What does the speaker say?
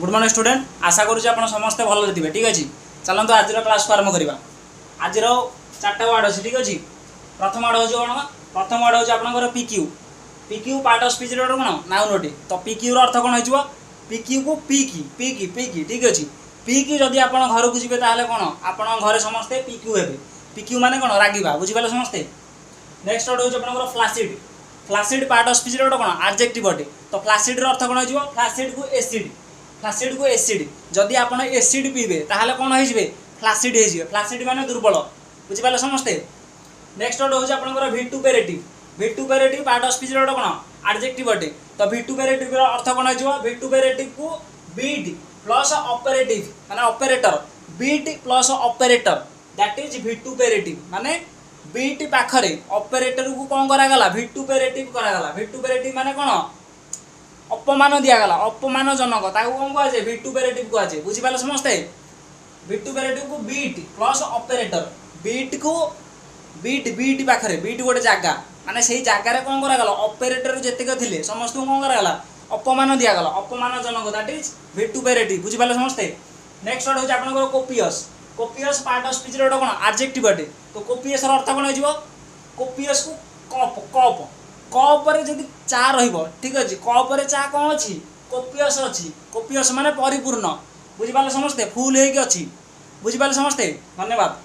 Good morning student आशा करुँच आप समस्ते भल थे ठीक अच्छे चलते आज क्लास को आरंभ करवा आज चार्टा वार्ड अच्छी ठीक अच्छे प्रथम वार्ड हूँ कौन प्रथम वार्ड हूँ आपंकर PQ PQ part of speech कौन नाउन अटे तो पिक्यूर अर्थ कौन हो पिक्यू को पीकी पीकी पीकी ठीक अच्छे पीकी जदि आप घर को जी कौन आप घर समस्ते पिक्यू हे पिक्यू माने कौन रागिबा बुझीपारे समस्ते। नेक्स्ट वर्ड हूँ आपंकर फ्लासीड फ्लासीड पार्ट अफ स्पीच कौन आडजेक्टिव अटे तो फ्लासीड अर्थ कौन हो फ्लासीड को एसिड जदि आप एसिड पीबे ताहले कौन हो फ्लासीड हो फ्लासीड माने दुर्बल बुझीपारे समस्ते। नेक्स्ट वर्ड हूँ आपंकर भिटुपेरेटिव पार्ट अफ स्पीच कौन आडजेक्टिव अटे तो भिटुपेरेटिव अर्थ कौन हो भिटुपेरेटिव को बीट प्लस ऑपरेटिव माने operator beat plus operator that is vituperative माने बीट पाखरे ऑपरेटर को कौन करागला भिटुपेरेटिव करागला भिटुपेरेटिव माने कौन अपमान दिगला अपमानजनक कौन कहुए भिटुपेरेटिव कहुए बुझीपारे समस्ते। भिटुपेरेटिव को बीट प्लस ऑपरेटर बीट पाखरे बीट गोटे जगह माने से जगार कौन करागला ऑपरेटर जेतिक थिले समस्त कौन करागला अपमान दिगला अपमानजनक दैट इज भिटुपेरेटिव बुझीपारे समस्ते। नेक्स्ट वर्ड हूँ आपंकर copious copious part of speech कौन आडजेक्टिव अटे तो कोपियस अर्थ कौन हो कोपियस को कप कप कप जदि चा ठीक अच्छे कप चा कौन अच्छी कोपियस अच्छी कोपियस माने परिपूर्ण बुझीपारे समस्ते फुल होगी अच्छी बुझीपारे समस्ते धन्यवाद।